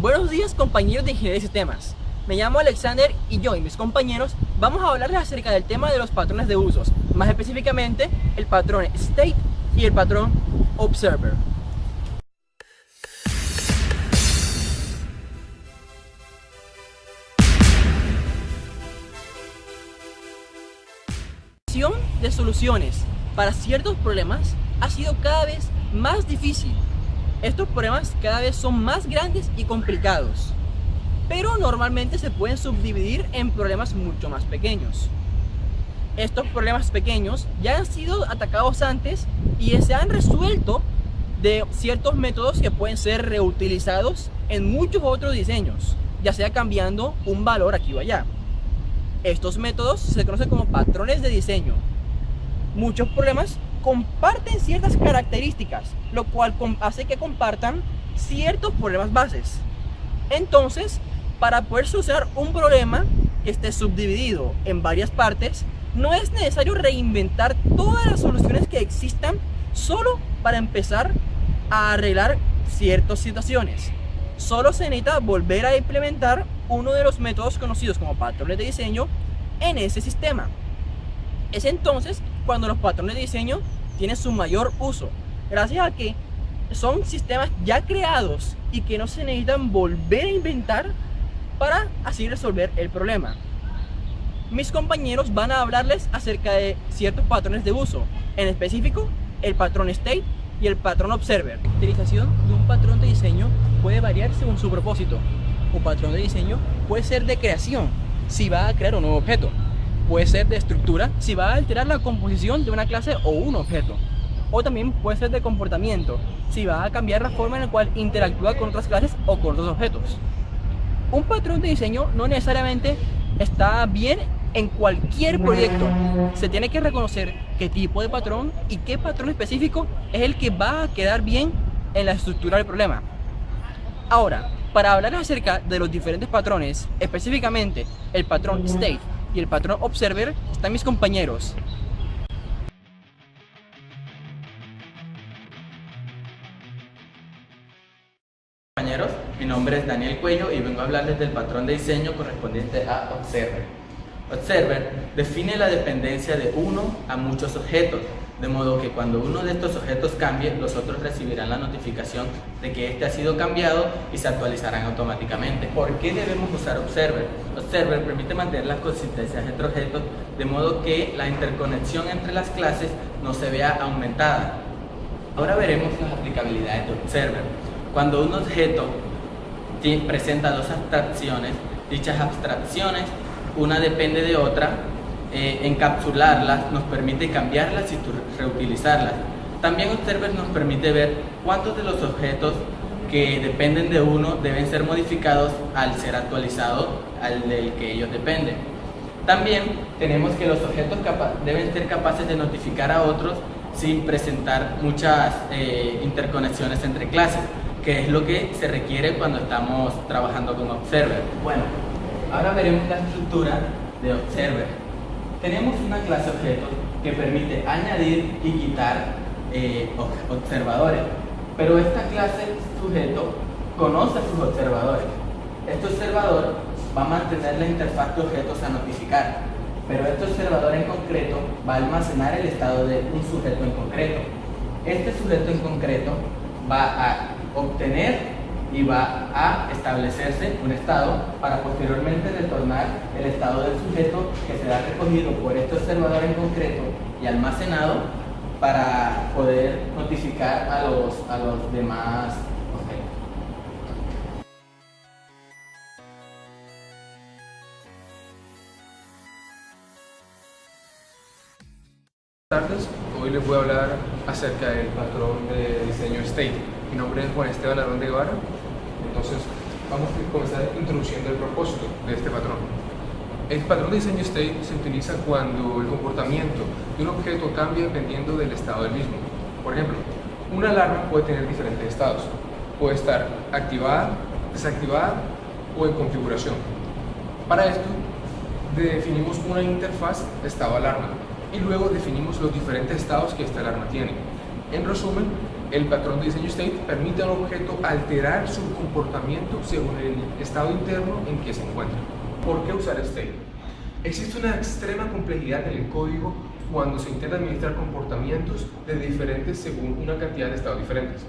Buenos días, compañeros de Ingeniería de Sistemas. Me llamo Alexander y yo y mis compañeros vamos a hablarles acerca del tema de los patrones de usos, más específicamente el patrón State y el patrón Observer. La creación de soluciones para ciertos problemas ha sido cada vez más difícil. Estos problemas cada vez son más grandes y complicados, pero normalmente se pueden subdividir en problemas mucho más pequeños. Estos problemas pequeños ya han sido atacados antes y se han resuelto de ciertos métodos que pueden ser reutilizados en muchos otros diseños, ya sea cambiando un valor aquí o allá. Estos métodos se conocen como patrones de diseño. Muchos problemas comparten ciertas características, lo cual hace que compartan ciertos problemas bases. Entonces, para poder solucionar un problema que esté subdividido en varias partes, no es necesario reinventar todas las soluciones que existan solo para empezar a arreglar ciertas situaciones. Solo se necesita volver a implementar uno de los métodos conocidos como patrones de diseño en ese sistema. Es entonces cuando los patrones de diseño tienen su mayor uso, gracias a que son sistemas ya creados y que no se necesitan volver a inventar para así resolver el problema. Mis compañeros van a hablarles acerca de ciertos patrones de uso, en específico el patrón State y el patrón Observer. La utilización de un patrón de diseño puede variar según su propósito. Un patrón de diseño puede ser de creación, si va a crear un nuevo objeto. Puede ser de estructura, si va a alterar la composición de una clase o un objeto. O también puede ser de comportamiento, si va a cambiar la forma en la cual interactúa con otras clases o con otros objetos. Un patrón de diseño no necesariamente está bien en cualquier proyecto. Se tiene que reconocer qué tipo de patrón y qué patrón específico es el que va a quedar bien en la estructura del problema. Ahora, para hablar acerca de los diferentes patrones, específicamente el patrón State y el patrón Observer, están mis compañeros. Compañeros, mi nombre es Daniel Cuello y vengo a hablarles del patrón de diseño correspondiente a Observer. Observer define la dependencia de uno a muchos objetos, de modo que cuando uno de estos objetos cambie, los otros recibirán la notificación de que este ha sido cambiado y se actualizarán automáticamente. ¿Por qué debemos usar Observer? Observer permite mantener las consistencias entre objetos, de modo que la interconexión entre las clases no se vea aumentada. Ahora veremos las aplicabilidades de Observer. Cuando un objeto presenta dos abstracciones, dichas abstracciones, una depende de otra, encapsularlas nos permite cambiarlas y reutilizarlas. También Observer nos permite ver cuántos de los objetos que dependen de uno deben ser modificados al ser actualizados al del que ellos dependen. También tenemos que los objetos deben ser capaces de notificar a otros sin presentar muchas interconexiones entre clases, que es lo que se requiere cuando estamos trabajando con Observer. Bueno, ahora veremos la estructura de Observer. Tenemos una clase objeto que permite añadir y quitar observadores, pero esta clase sujeto conoce a sus observadores. Este observador va a mantener la interfaz de objetos a notificar, pero este observador en concreto va a almacenar el estado de un sujeto en concreto. Este sujeto en concreto va a obtener y va a establecerse un estado para posteriormente retornar el estado del sujeto que será recogido por este observador en concreto y almacenado para poder notificar a los demás objetos. Buenas tardes, hoy les voy a hablar acerca del patrón de diseño State. Mi nombre es Juan Esteban Arrón Guevara. Entonces vamos a comenzar introduciendo el propósito de este patrón. El patrón de diseño State se utiliza cuando el comportamiento de un objeto cambia dependiendo del estado del mismo. Por ejemplo, una alarma puede tener diferentes estados. Puede estar activada, desactivada o en configuración. Para esto definimos una interfaz de estado alarma y luego definimos los diferentes estados que esta alarma tiene. En resumen, El patrón de diseño state permite a un objeto alterar su comportamiento según el estado interno en que se encuentra. ¿Por qué usar state? Existe una extrema complejidad en el código cuando se intenta administrar comportamientos de diferentes según una cantidad de estados diferentes.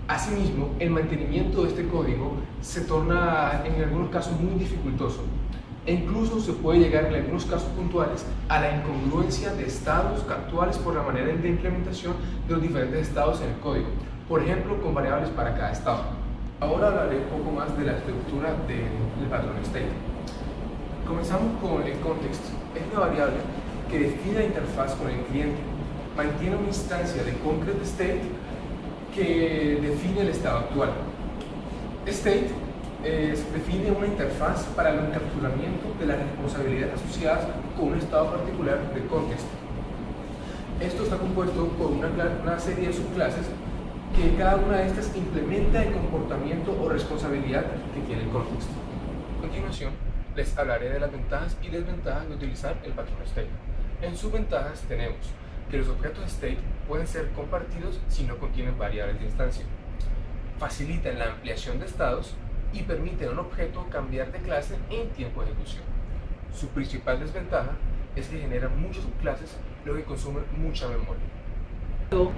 Asimismo, el mantenimiento de este código se torna en algunos casos muy dificultoso e incluso se puede llegar en algunos casos puntuales a la incongruencia de estados actuales por la manera de implementación de los diferentes estados en el código, por ejemplo con variables para cada estado. Ahora hablaré un poco más de la estructura del patrón state. Comenzamos con el context. Es una variable que define la interfaz con el cliente, mantiene una instancia de concrete state que define el estado actual. State define una interfaz para el encapsulamiento de las responsabilidades asociadas con un estado particular de context. Esto está compuesto por una serie de subclases que cada una de estas implementa el comportamiento o responsabilidad que tiene el context. A continuación, les hablaré de las ventajas y desventajas de utilizar el patrón state. En sus ventajas tenemos que los objetos state pueden ser compartidos si no contienen variables de instancia, facilitan la ampliación de estados y permiten a un objeto cambiar de clase en tiempo de ejecución. Su principal desventaja es que generan muchas subclases, lo que consume mucha memoria.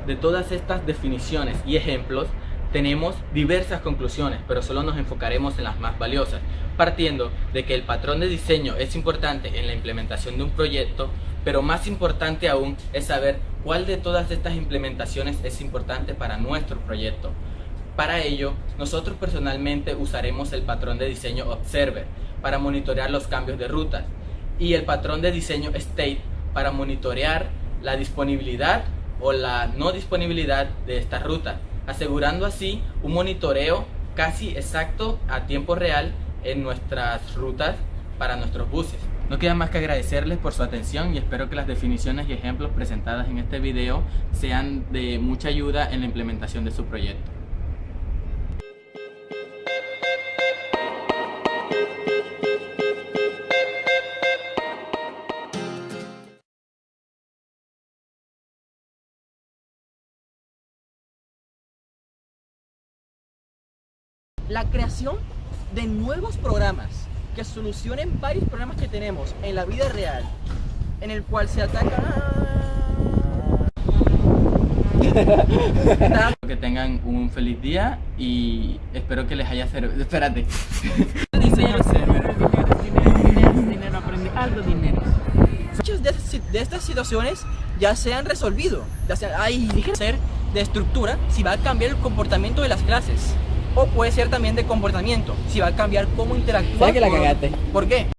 De todas estas definiciones y ejemplos, tenemos diversas conclusiones, pero solo nos enfocaremos en las más valiosas, partiendo de que el patrón de diseño es importante en la implementación de un proyecto, pero más importante aún es saber cuál de todas estas implementaciones es importante para nuestro proyecto. Para ello, nosotros personalmente usaremos el patrón de diseño Observer para monitorear los cambios de rutas y el patrón de diseño State para monitorear la disponibilidad o la no disponibilidad de esta ruta, asegurando así un monitoreo casi exacto a tiempo real en nuestras rutas para nuestros buses. No queda más que agradecerles por su atención y espero que las definiciones y ejemplos presentadas en este video sean de mucha ayuda en la implementación de su proyecto. La creación de nuevos programas que solucionen varios problemas que tenemos en la vida real, en el cual se ataca. Que tengan un feliz día y espero que les haya servido. Espérate. Dinero, aprende algo, dinero. Muchas de estas situaciones ya se han resolvido. Ya hay ser de estructura si va a cambiar el comportamiento de las clases. O puede ser también de comportamiento, si va a cambiar cómo interactúa. ¿Sabes que la cagaste? ¿Por qué?